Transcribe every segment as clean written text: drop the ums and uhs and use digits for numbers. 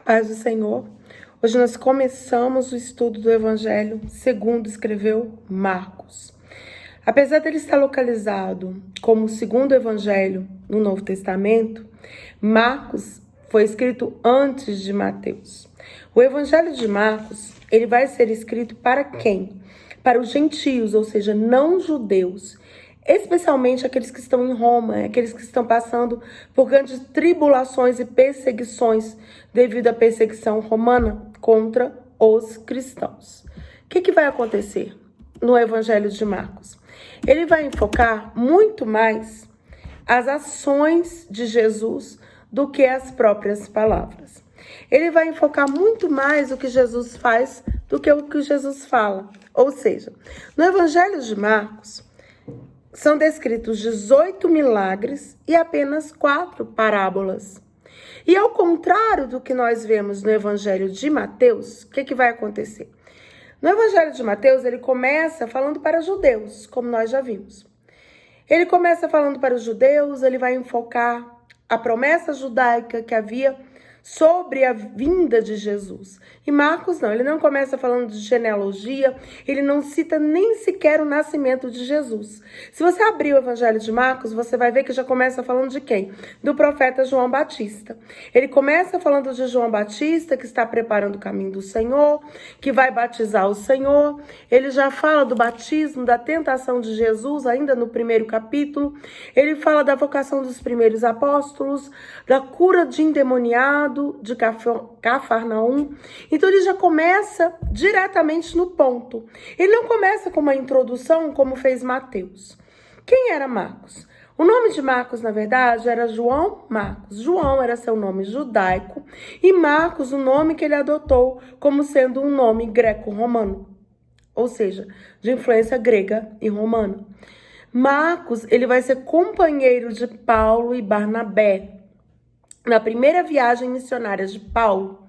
A paz do Senhor. Hoje nós começamos o estudo do Evangelho segundo escreveu Marcos. Apesar dele estar localizado como o segundo Evangelho no Novo Testamento, Marcos foi escrito antes de Mateus. O Evangelho de Marcos, ele vai ser escrito para quem? Para os gentios, ou seja, não judeus. Especialmente aqueles que estão em Roma, aqueles que estão passando por grandes tribulações e perseguições devido à perseguição romana contra os cristãos. O que vai acontecer no Evangelho de Marcos? Ele vai enfocar muito mais as ações de Jesus do que as próprias palavras. Ele vai enfocar muito mais o que Jesus faz do que o que Jesus fala. Ou seja, no Evangelho de Marcos, são descritos 18 milagres e apenas 4 parábolas. E ao contrário do que nós vemos no Evangelho de Mateus, o que vai acontecer? No Evangelho de Mateus, ele começa falando para judeus, como nós já vimos. Ele começa falando para os judeus, ele vai enfocar a promessa judaica que havia sobre a vinda de Jesus. E Marcos não, ele não começa falando de genealogia, ele não cita nem sequer o nascimento de Jesus. Se você abrir o Evangelho de Marcos, você vai ver que já começa falando de quem? Do profeta João Batista. Ele começa falando de João Batista, que está preparando o caminho do Senhor, que vai batizar o Senhor. Ele já fala do batismo, da tentação de Jesus, ainda no primeiro capítulo. Ele fala da vocação dos primeiros apóstolos, da cura de endemoniado, de Cafarnaum. Então ele já começa diretamente no ponto. Ele não começa com uma introdução como fez Mateus. Quem era Marcos? O nome de Marcos, na verdade, era João Marcos. João era seu nome judaico e Marcos o nome que ele adotou como sendo um nome greco-romano, ou seja, de influência grega e romana. Marcos, ele vai ser companheiro de Paulo e Barnabé na primeira viagem missionária de Paulo.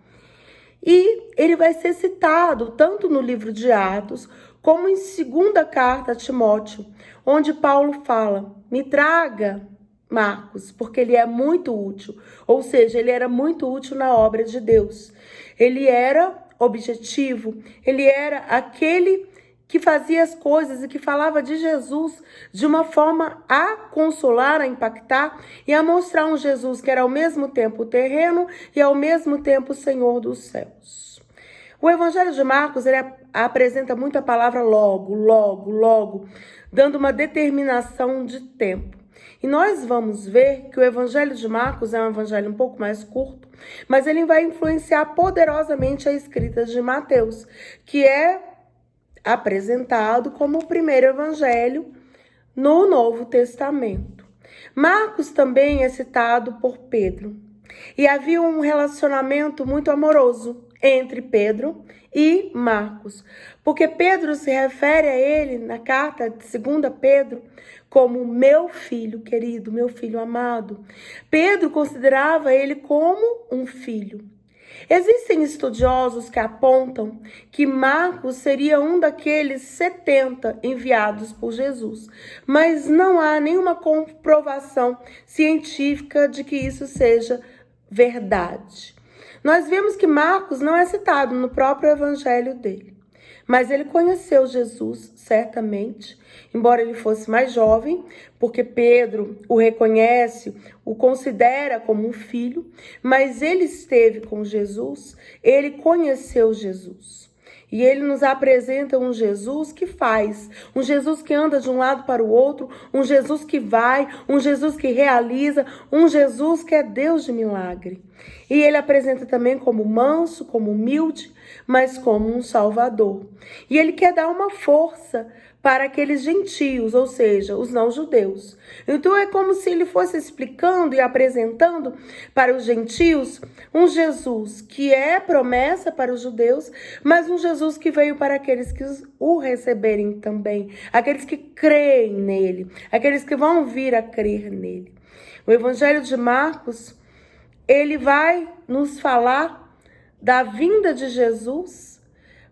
E ele vai ser citado tanto no livro de Atos, como em segunda carta a Timóteo, onde Paulo fala, me traga Marcos, porque ele é muito útil. Ou seja, ele era muito útil na obra de Deus. Ele era objetivo, ele era aquele que fazia as coisas e que falava de Jesus de uma forma a consolar, a impactar e a mostrar um Jesus que era ao mesmo tempo terreno e ao mesmo tempo Senhor dos céus. O Evangelho de Marcos, ele apresenta muito a palavra logo, dando uma determinação de tempo. E nós vamos ver que o Evangelho de Marcos é um evangelho um pouco mais curto, mas ele vai influenciar poderosamente a escrita de Mateus, que é apresentado como o primeiro evangelho no Novo Testamento. Marcos também é citado por Pedro. E havia um relacionamento muito amoroso entre Pedro e Marcos, porque Pedro se refere a ele na carta de 2 Pedro como meu filho querido, meu filho amado. Pedro considerava ele como um filho. Existem estudiosos que apontam que Marcos seria um daqueles 70 enviados por Jesus, mas não há nenhuma comprovação científica de que isso seja verdade. Nós vemos que Marcos não é citado no próprio evangelho dele, mas ele conheceu Jesus, certamente, embora ele fosse mais jovem, porque Pedro o reconhece, o considera como um filho, mas ele esteve com Jesus, ele conheceu Jesus. E ele nos apresenta um Jesus que faz, um Jesus que anda de um lado para o outro, um Jesus que vai, um Jesus que realiza, um Jesus que é Deus de milagre. E ele apresenta também como manso, como humilde, mas como um salvador. E ele quer dar uma força para aqueles gentios, ou seja, os não-judeus. Então é como se ele fosse explicando e apresentando para os gentios um Jesus que é promessa para os judeus, mas um Jesus que veio para aqueles que o receberem também, aqueles que creem nele, aqueles que vão vir a crer nele. O Evangelho de Marcos, ele vai nos falar da vinda de Jesus,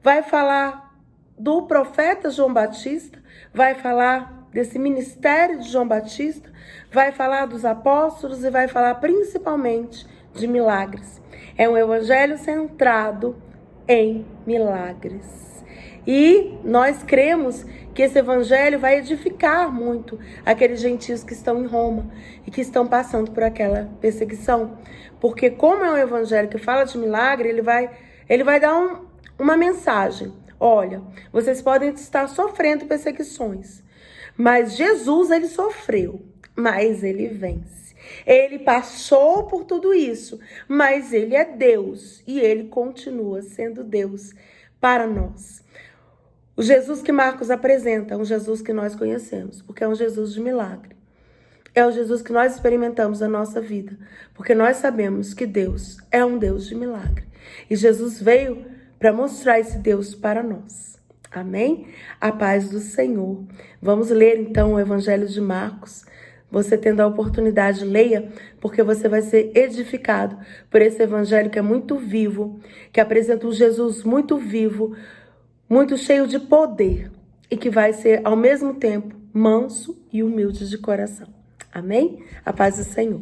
vai falar do profeta João Batista, vai falar desse ministério de João Batista, vai falar dos apóstolos e vai falar principalmente de milagres. É um evangelho centrado em milagres. E nós cremos que esse evangelho vai edificar muito aqueles gentios que estão em Roma e que estão passando por aquela perseguição. Porque como é um evangelho que fala de milagre, ele vai dar uma mensagem. Olha, vocês podem estar sofrendo perseguições, mas Jesus, ele sofreu, mas ele vence. Ele passou por tudo isso, mas ele é Deus e ele continua sendo Deus para nós. O Jesus que Marcos apresenta é um Jesus que nós conhecemos, porque é um Jesus de milagre. É o Jesus que nós experimentamos na nossa vida, porque nós sabemos que Deus é um Deus de milagre. E Jesus veio para mostrar esse Deus para nós. Amém? A paz do Senhor. Vamos ler então o Evangelho de Marcos. Você tendo a oportunidade, leia, porque você vai ser edificado por esse Evangelho que é muito vivo, que apresenta um Jesus muito vivo, muito cheio de poder e que vai ser, ao mesmo tempo, manso e humilde de coração. Amém? A paz do Senhor.